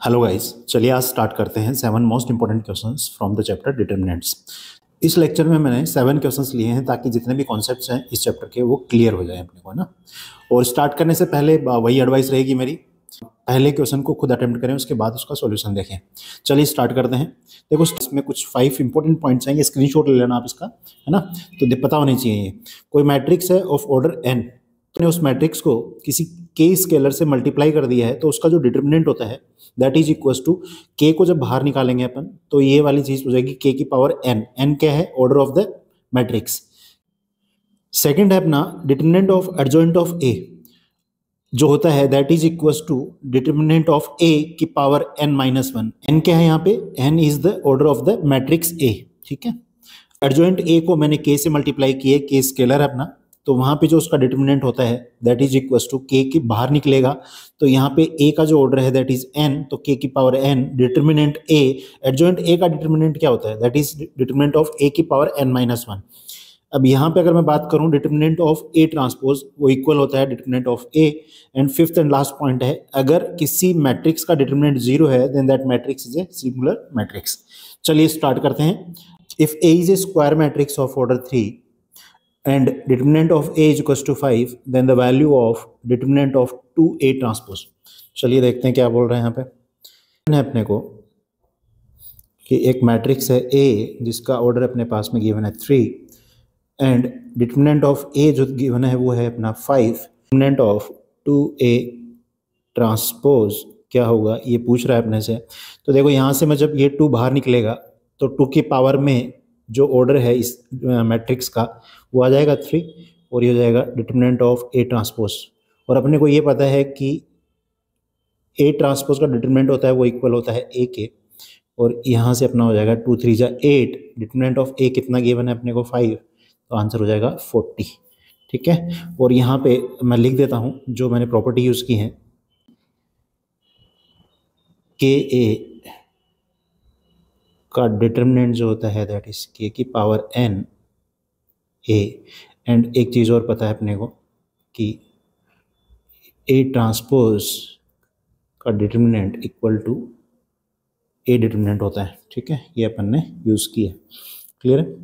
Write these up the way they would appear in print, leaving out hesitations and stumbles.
Hello guys, चलिए आज start करते हैं 7 most important questions from the chapter determinants. इस लेक्चर में मैंने 7 क्वेश्चंस लिए हैं ताकि जितने भी कॉन्सेप्ट्स हैं इस चैप्टर के वो क्लियर हो जाए अपने को, है ना। और स्टार्ट करने से पहले वही एडवाइस रहेगी मेरी, पहले क्वेश्चन को खुद अटेम्प्ट करें, उसके बाद उसका सॉल्यूशन देखें। चलिए स्टार्ट करते हैं। देखो इसमें कुछ 5 इंपॉर्टेंट पॉइंट्स आएंगे, स्क्रीनशॉट ले लेना आप इसका, है ना। तो पता होनी चाहिए ये कोई मैट्रिक्स है ऑफ ऑर्डर n, तो उस मैट्रिक्स को किसी के स्केलर से मल्टीप्लाई कर दिया है तो उसका जो डिटर्मिनेंट होता है दैट इज इक्वल टू के को जब बाहर निकालेंगे अपन तो ये वाली चीज हो जाएगी के की पावर n। n क्या है? Order of the matrix. Second है अपना determinant of adjoint of A जो होता है that is equal to determinant of A की power n minus one. n क्या है यहाँ पे? n is the order of the matrix A, ठीक है। एडजॉइंट ए को मैंने के से मल्टीप्लाई किए, के स्केलर है अपना, तो वहां पे जो उसका डिटर्मिनेंट होता है दैट इज इक्वल टू के की बाहर निकलेगा तो यहाँ पे ए का जो ऑर्डर है दैट इज n, तो के की power n determinant A. Adjoint A का डिटर्मिनेंट क्या होता है? That is determinant of A की पावर n माइनस वन। अब यहाँ पे अगर मैं बात करूं डिटर्मिनेंट ऑफ ए ट्रांसपोज, वो इक्वल होता है determinant of A. And fifth and last point है, अगर किसी मैट्रिक्स का डिटर्मिनेंट जीरो है then that matrix is a singular matrix. चलिए स्टार्ट करते हैं। If A is a square matrix of order 3 and determinant of A is equals to 5, then the value of determinant of 2A transpose। चलिए देखते हैं क्या बोल रहे हैं यहाँ पे। है अपने को कि एक मैट्रिक्स है A जिसका ऑर्डर अपने पास में गिवन है 3 एंड डिटर्मिनेंट ऑफ A जो गिवन है वो है अपना 5। डिटर्मिनेंट ऑफ 2A ट्रांसपोज क्या होगा ये पूछ रहा है अपने से। तो देखो यहाँ से मैं जब ये 2 बाहर निकलेगा तो 2 की पावर में जो ऑर्डर है इस मैट्रिक्स का वो आ जाएगा 3 और ये हो जाएगा डिटर्मिनेंट ऑफ ए ट्रांसपोज। और अपने को ये पता है कि ए ट्रांसपोज का डिटर्मिनेंट होता है वो इक्वल होता है ए के, और यहाँ से अपना हो जाएगा 2 3 जा 8। डिटर्मिनेंट ऑफ ए कितना गिवन है अपने को? 5, तो आंसर हो जाएगा 40, ठीक है। और यहाँ पे मैं लिख देता हूँ जो मैंने प्रॉपर्टी यूज़ की है, के ए का डिटर्मिनेंट जो होता है दैट इज के की पावर n ए। एंड एक चीज़ और पता है अपने को कि ए ट्रांसपोज का determinant equal to A determinant होता है, ठीक है। ये अपन ने यूज़ किया, क्लियर है।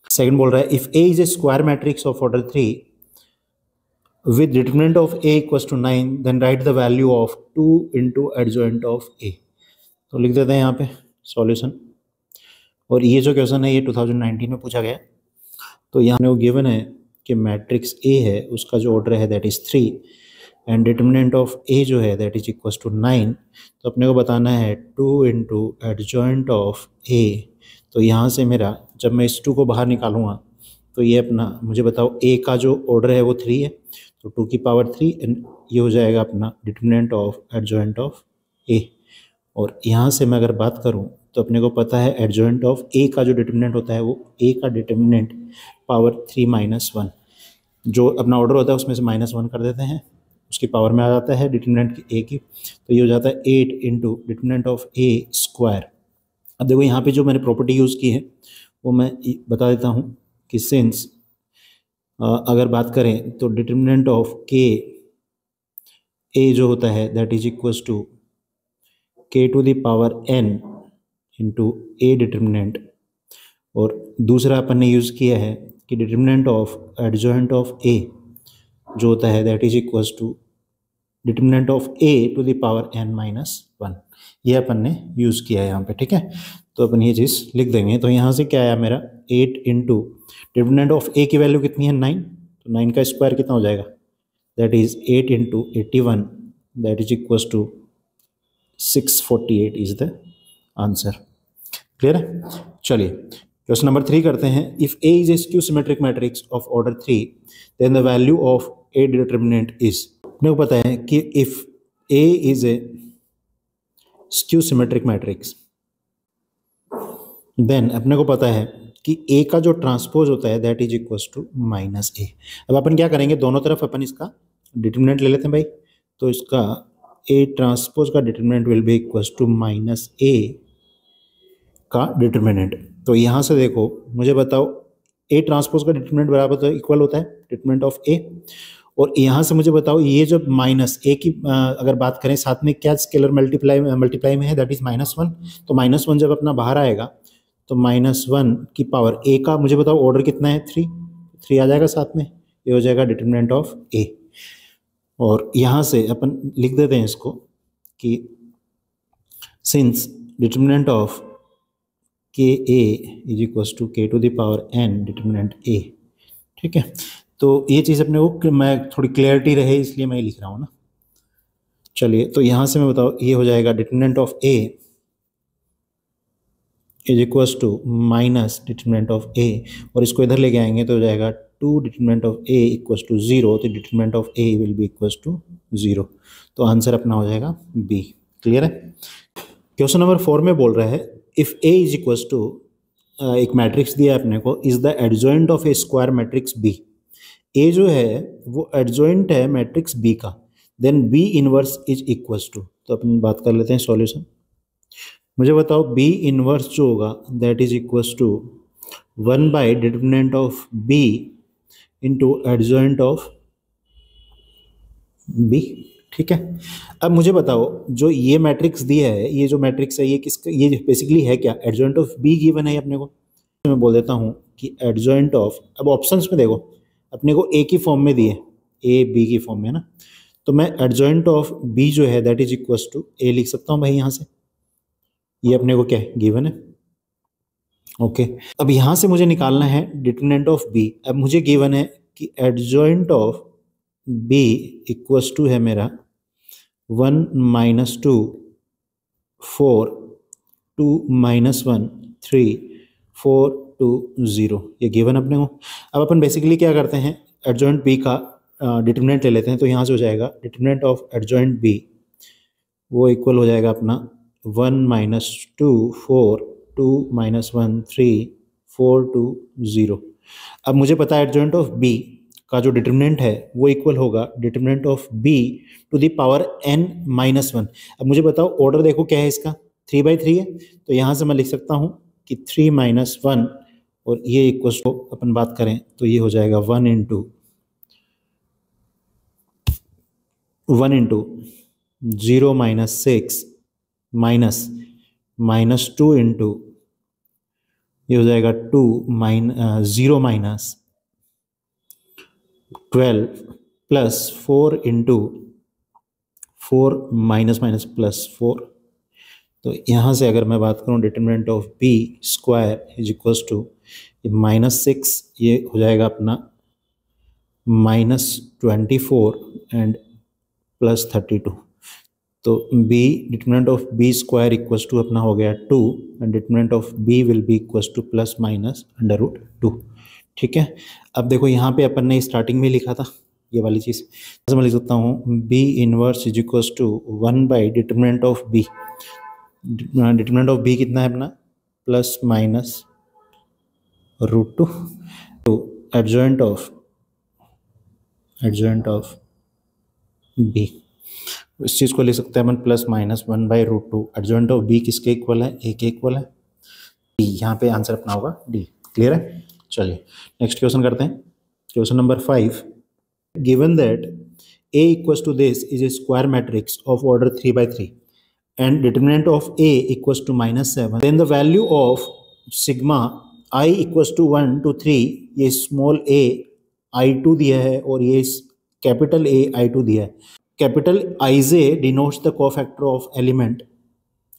सेकंड बोल रहा है if A is a square matrix of order 3 with determinant of A equal to 9 then write the value of 2 into adjoint of A. तो लिख देते हैं यहाँ पे सॉल्यूशन। और ये जो क्वेश्चन है ये 2019 में पूछा गया। तो यहाँ वो गिवन है कि मैट्रिक्स ए है उसका जो ऑर्डर है that is 3 and determinant of A जो है दैट इज इक्वल टू 9। तो अपने को बताना है 2 इंटू एडजॉइंट ऑफ ए। तो यहाँ से मेरा जब मैं इस 2 को बाहर निकालूंगा तो ये अपना मुझे बताओ ए का जो ऑर्डर है वो 3 है, तो 2 की पावर 3 एंड ये हो जाएगा अपना determinant of adjoint of A. और यहाँ से मैं अगर बात करूँ तो अपने को पता है एडजॉइंट ऑफ ए का जो डिटर्मिनेंट होता है वो ए का डिटर्मिनेंट पावर 3 माइनस वन, जो अपना ऑर्डर होता है उसमें से -1 कर देते हैं, उसकी पावर में आ जाता है डिटर्मिनेंट की ए की। तो ये हो जाता है 8 into determinant of A square. अब देखो यहाँ पे जो मैंने प्रॉपर्टी यूज़ की है वो मैं बता देता हूँ कि सिंस अगर बात करें तो डिटर्मिनेंट ऑफ के ए जो होता है दैट इज इक्वल्स टू के to the power n into A determinant. और दूसरा अपन ने यूज़ किया है कि determinant of adjoint of A जो होता है that is equals to determinant of A to the power n minus one. ये अपन ने यूज़ किया है यहाँ पे, ठीक है। तो अपन ये चीज़ लिख देंगे। तो यहाँ से क्या आया मेरा 8 इंटू डिटर्मिनेंट ऑफ ए की वैल्यू कितनी है 9, तो 9 का स्क्वायर कितना हो जाएगा? That is 8 into 81 that is equals to 648 is the answer, clear है। चलिए क्वेश्चन नंबर 3 करते हैं। If A is a skew symmetric matrix of order 3 then the value of A determinant is. अपने को पता है कि if A is a skew symmetric matrix then अपने को पता है कि ए का जो ट्रांसपोज होता है that is equals to minus A. अब अपन क्या करेंगे, दोनों तरफ अपन इसका डिटर्मिनेंट ले लेते हैं भाई। तो इसका ए ट्रांसपोज का determinant will be equals to minus A का डिटर्मिनेंट। तो यहाँ से देखो मुझे बताओ ए ट्रांसपोज का डिटर्मिनेंट बराबर तो इक्वल होता है डिटर्मिनेंट ऑफ ए, और यहाँ से मुझे बताओ ये जब माइनस ए की अगर बात करें साथ में क्या स्केलर मल्टीप्लाई में है, दैट इज -1। तो -1 जब अपना बाहर आएगा तो -1 की पावर ए का मुझे बताओ ऑर्डर कितना है, 3 आ जाएगा साथ में, ये हो जाएगा डिटरमिनेंट ऑफ ए। और यहाँ से अपन लिख देते हैं इसको कि since determinant of K A is equals to के to the power n determinant A. ठीक है, तो ये चीज़ अपने को मैं थोड़ी क्लियरिटी रहे इसलिए मैं लिख रहा हूँ ना। चलिए, तो यहाँ से मैं बताओ ये हो जाएगा determinant of A is equals to minus determinant of A, और इसको इधर लेके आएंगे तो हो जाएगा 2 determinant of A equals to 0, तो determinant of A will be equals to 0। तो आंसर अपना हो जाएगा बी। क्लियर है। क्वेश्चन नंबर 4 में बोल रहा है if A is equals to, एक मैट्रिक्स दिया है अपने को, is the adjoint of A square matrix B. A जो है वो एडजॉइंट है मैट्रिक्स बी का, then B inverse is equals to. तो अपन बात कर लेते हैं सॉल्यूशन। मुझे बताओ बी इनवर्स जो होगा that is equals to 1 by determinant of B into adjoint of B. ठीक है, अब मुझे बताओ जो ये मैट्रिक्स दिया है, ये जो मैट्रिक्स है ये किसका, ये बेसिकली है क्या, एडजॉइंट ऑफ बी गिवन है अपने को। मैं बोल देता हूँ कि एडजॉइंट ऑफ, अब ऑप्शंस में देखो अपने को ए की फॉर्म में दिए, ए बी की फॉर्म में ना, तो मैं एडजॉइंट ऑफ बी जो है दैट इज इक्वल्स टू ए लिख सकता हूँ भाई यहाँ से, ये अपने को क्या है गिवन है। ओके, अब यहाँ से मुझे निकालना है डिटरमिनेंट ऑफ बी। अब मुझे गिवन है कि adjoint of B equals to है मेरा 1 माइनस 2 4 2 माइनस 1 3 4 2 0, ये गिवन अपने को। अब अपन बेसिकली क्या करते हैं, एडजॉइंट बी का डिटरमिनेंट ले लेते हैं। तो यहाँ से हो जाएगा डिटरमिनेंट ऑफ एडजॉइंट बी वो इक्वल हो जाएगा अपना 1 माइनस 2 4 2 माइनस 1 3 4 2 0। अब मुझे पता है एडजॉइंट ऑफ बी का जो डिटरमिनेंट है वो इक्वल होगा determinant of B to the power n minus 1। अब मुझे बताओ ऑर्डर देखो क्या है इसका, 3/3 है, तो यहाँ से मैं लिख सकता हूँ कि 3 माइनस 1, और ये इक्वल टू अपन बात करें तो ये हो जाएगा 1 इंटू 0 माइनस 6 माइनस 2 इंटू ये हो जाएगा 0 minus 12 plus 4 into 4 minus plus 4। तो यहाँ से अगर मैं बात करूँ determinant of B square is equals to -6, ये हो जाएगा अपना -24 एंड प्लस 32। तो B determinant of B square equals to अपना हो गया 2 and determinant of B will be equals to plus minus √2। ठीक है, अब देखो यहाँ पे अपन ने स्टार्टिंग में लिखा था ये वाली चीज़, जैसे मैं लिख सकता हूँ B inverse is equals to 1 by determinant of B. Determinant of B कितना है अपना plus minus √2 to adjoint of B. इस चीज़ को लिख सकते हैं अपन plus minus 1 by √2। Adjoint of B किसके इक्वल है, ए के इक्वल है, डी। यहाँ पे आंसर अपना होगा डी। क्लियर है। चलिए नेक्स्ट क्वेश्चन करते हैं। Question number 5, given that A equals to this is a square matrix of order 3/3 and determinant of A equals to -7, then the value of sigma I equals to 1 to 3, ये small a I2 दिया है और ये capital A I2 दिया है। Capital IJ denotes the cofactor of element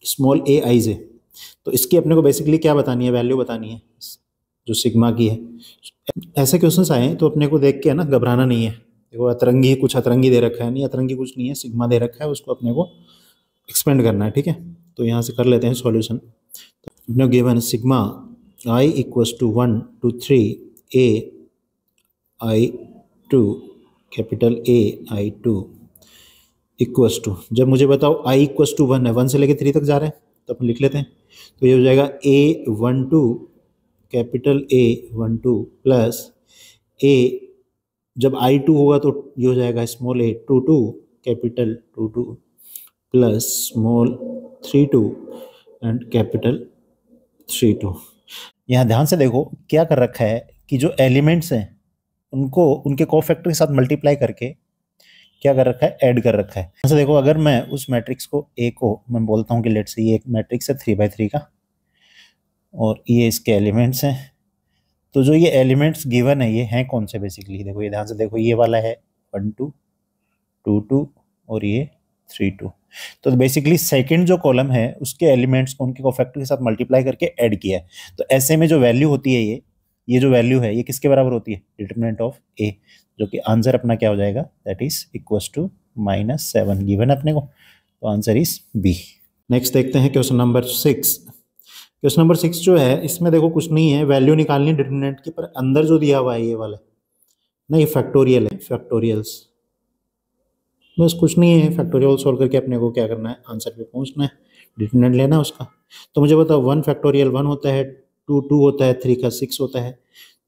small a IJ। तो इसकी अपने को बेसिकली क्या बतानी है, वैल्यू बतानी है जो सिग्मा की है। ऐसे क्वेश्चंस आए तो अपने को देख के ना घबराना नहीं है। देखो अतरंगी कुछ अतरंगी दे रखा है, नहीं अतरंगी कुछ नहीं है, सिग्मा दे रखा है, उसको अपने को एक्सपेंड करना है। ठीक है, तो यहाँ से कर लेते हैं सॉल्यूशन। तो given sigma I equals to 1 to 3 A I2 capital A I2 equals to, जब मुझे बताओ I इक्वल्स टू 1 है, 1 से लेके 3 तक जा रहे हैं, तो अपन लिख लेते हैं। तो ये हो जाएगा A12 capital A12 plus A, जब I2 होगा तो ये हो जाएगा small a22 capital 22 plus small 32 and capital 32। यहाँ ध्यान से देखो क्या कर रखा है कि जो एलिमेंट्स हैं उनको उनके कोफैक्टर के साथ मल्टीप्लाई करके क्या कर रखा है, ऐड कर रखा है। ऐसे देखो, अगर मैं उस मैट्रिक्स को ए को मैं बोलता हूँ कि लेट्स से ये एक मैट्रिक्स है 3x3 का और ये इसके एलिमेंट्स हैं, तो जो ये एलिमेंट्स गिवन है ये हैं कौन से बेसिकली, देखो ये ध्यान से देखो, ये वाला है 1 2 2 2 और ये 3 2। तो बेसिकली सेकंड जो कॉलम है उसके एलिमेंट्स को उनके कोफैक्टर के साथ मल्टीप्लाई करके ऐड किया है। तो ऐसे में जो वैल्यू होती है ये जो वैल्यू है ये किसके बराबर होती है, डिटरमिनेंट ऑफ ए, जो कि आंसर अपना क्या हो जाएगा, that is equals to -7 given है अपने को, तो आंसर इज बी। नेक्स्ट देखते हैं क्वेश्चन नंबर 6। क्वेश्चन नंबर 6 जो है इसमें देखो कुछ नहीं है, वैल्यू निकालनी है डिटरमिनेंट की, पर अंदर जो दिया हुआ है ये वाला ना, ये फैक्टोरियल है, फैक्टोरियल्स, बस कुछ नहीं है। फैक्टोरियल सॉल्व करके अपने को क्या करना है, आंसर पे पहुंचना है, डिटरमिनेंट लेना है उसका। तो मुझे बताओ 1 फैक्टोरियल 1 होता है, 2 2 होता है, 3 का 6 होता है,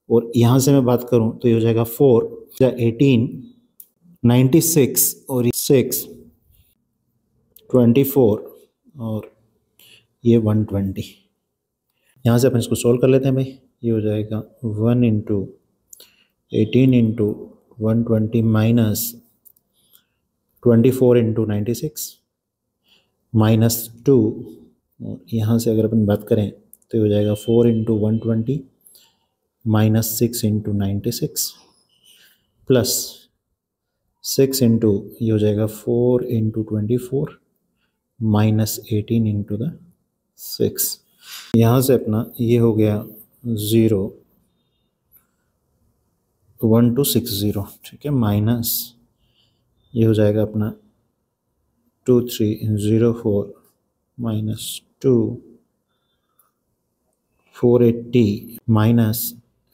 और यहाँ से मैं बात करूँ तो ये हो जाएगा 4 18 96 और 6 24 और ये 120। यहाँ से अपन इसको सोल्व कर लेते हैं भाई। ये हो जाएगा 1 इंटू 18 इंटू 120 माइनस 24 इंटू 96 -2, और यहाँ से अगर अपन बात करें तो हो जाएगा 4 into 120 minus 6 into 96 plus 6 into ये हो जाएगा 4 इंटू 24 माइनस 18 इंटू द 6। यहाँ से अपना ये हो गया 0 1 2 6 0, ठीक है, माइनस ये हो जाएगा अपना 2 3 0 4 minus 2 480 minus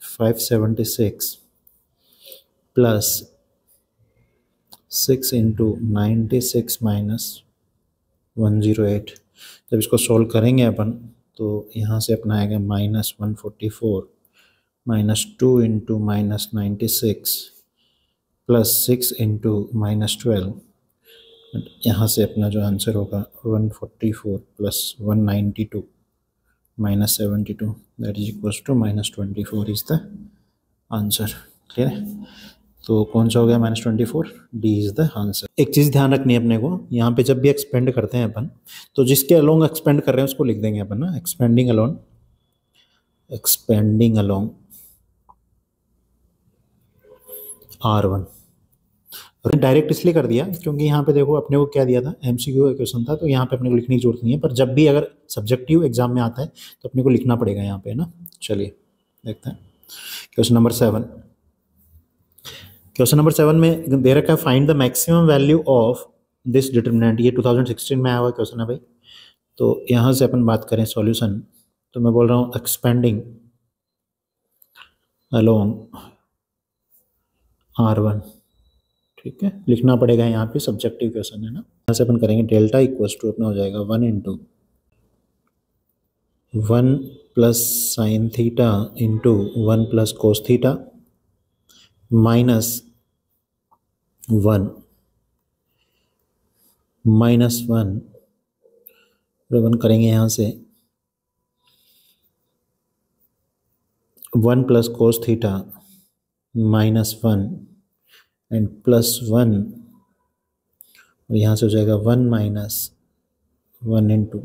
576 plus 6 into 96 minus 108। जब इसको सॉल्व करेंगे अपन तो यहाँ से अपना आएगा -144 minus 2 into minus 96 plus 6 into minus 12। यहाँ से अपना जो आंसर होगा 144 plus 192 minus 72, that is equals to -24 is the answer. Clear है? तो कौन सा हो गया -24, डी इज द आंसर। एक चीज़ ध्यान रखनी है अपने को, यहाँ पे जब भी एक्सपेंड करते हैं अपन तो जिसके अलोंग एक्सपेंड कर रहे हैं उसको लिख देंगे अपन ना, एक्सपेंडिंग अलोंग R1। और डायरेक्ट इसलिए कर दिया क्योंकि यहाँ पे देखो अपने को क्या दिया था, MCQ का क्वेश्चन था, तो यहाँ पे अपने को लिखने की जरूरत नहीं है, पर जब भी अगर सब्जेक्टिव एग्जाम में आता है तो अपने को लिखना पड़ेगा यहाँ पे ना। चलिए देखते हैं क्वेश्चन नंबर 7। क्वेश्चन नंबर 7 में दे रखा है find the maximum value of this determinant. ये 2016 में आया हुआ क्वेश्चन है भाई। तो यहाँ से अपन बात करें सॉल्यूशन, तो मैं बोल रहा हूँ एक्सपेंडिंग अलोंग R1, ठीक है, लिखना पड़ेगा यहाँ पे, सब्जेक्टिव क्वेश्चन है ना। यहाँ से अपन करेंगे डेल्टा इक्वल्स टू अपना हो जाएगा 1 into 1 plus sine theta into 1 plus cos theta minus 1 अपन करेंगे यहाँ से 1 प्लस कोस थीटा -1 एंड +1, और यहाँ से हो जाएगा 1 minus 1 into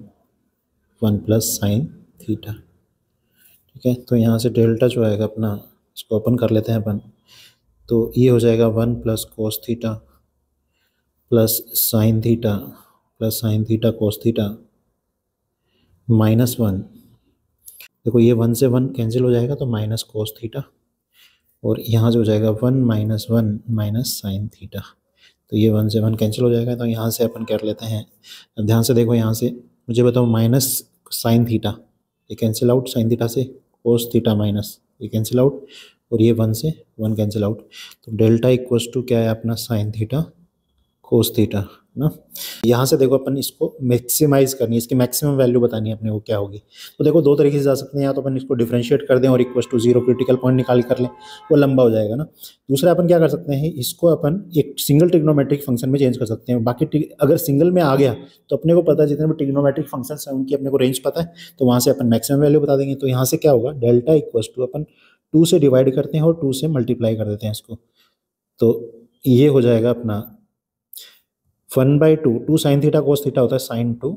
1 plus sine theta, ठीक है। तो यहाँ से डेल्टा जो आएगा अपना, इसको ओपन कर लेते हैं अपन, तो ये हो जाएगा 1 plus cos theta plus sine theta cos theta -1। देखो ये 1 से 1 कैंसिल हो जाएगा तो माइनस कोस थीटा, और यहाँ से हो जाएगा 1 माइनस 1 माइनस साइन थीटा। तो ये 1 से 1 कैंसिल हो जाएगा, तो यहाँ से अपन कर लेते हैं। अब ध्यान से देखो, यहाँ से मुझे बताओ माइनस साइन थीटा, ये कैंसिल आउट साइन थीटा से, कोस थीटा माइनस ये कैंसिल आउट, और ये 1 से 1 कैंसिल आउट। तो डेल्टा इक्वल्स टू क्या है अपना, साइन थीटा कोस थीटा ना। यहाँ से देखो अपन इसको मैक्सिमाइज करनी है, इसकी मैक्सिमम वैल्यू बतानी है अपने को क्या होगी। तो देखो दो तरीके से जा सकते हैं, या तो अपन इसको डिफरेंशिएट कर दें और इक्वल्स टू 0 क्रिटिकल पॉइंट निकाल कर लें, वो लंबा हो जाएगा ना। दूसरा अपन क्या कर सकते हैं, इसको अपन एक सिंगल ट्रिग्नोमेट्रिक फंक्शन में चेंज कर सकते हैं। बाकी अगर सिंगल में आ गया तो अपने को पता है जितने भी ट्रिग्नोमेट्रिक फंक्शन है उनकी अपने को रेंज पता है, तो वहाँ से अपन मैक्सिमम वैल्यू बता देंगे। तो यहाँ से क्या होगा, डेल्टा इक्वल्स टू अपन 2 से डिवाइड करते हैं और 2 से मल्टीप्लाई कर देते हैं इसको, तो ये हो जाएगा अपना 1/2, 2 साइन थीटा कोस थीटा होता है साइन 2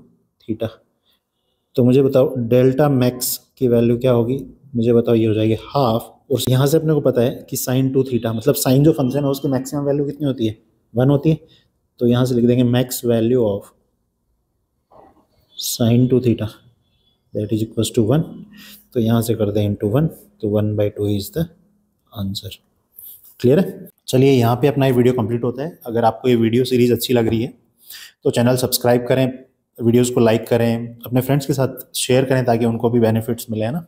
थीटा। तो मुझे बताओ डेल्टा मैक्स की वैल्यू क्या होगी, मुझे बताओ ये हो जाएगी हाफ। और यहाँ से अपने को पता है कि साइन 2 थीटा मतलब साइन जो फंक्शन है उसकी मैक्सिमम वैल्यू कितनी होती है, 1 होती है। तो यहाँ से लिख देंगे max value of sine 2 theta that is equals to 1। तो यहाँ से कर दें इंटू 1, तो 1/2 इज द आंसर। क्लियर है? चलिए यहाँ पे अपना ये वीडियो कंप्लीट होता है। अगर आपको ये वीडियो सीरीज़ अच्छी लग रही है तो चैनल सब्सक्राइब करें, वीडियोस को लाइक करें, अपने फ्रेंड्स के साथ शेयर करें ताकि उनको भी बेनिफिट्स मिले, है ना।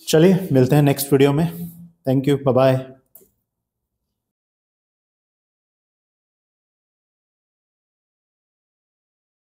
चलिए मिलते हैं नेक्स्ट वीडियो में। Thank you, bye bye.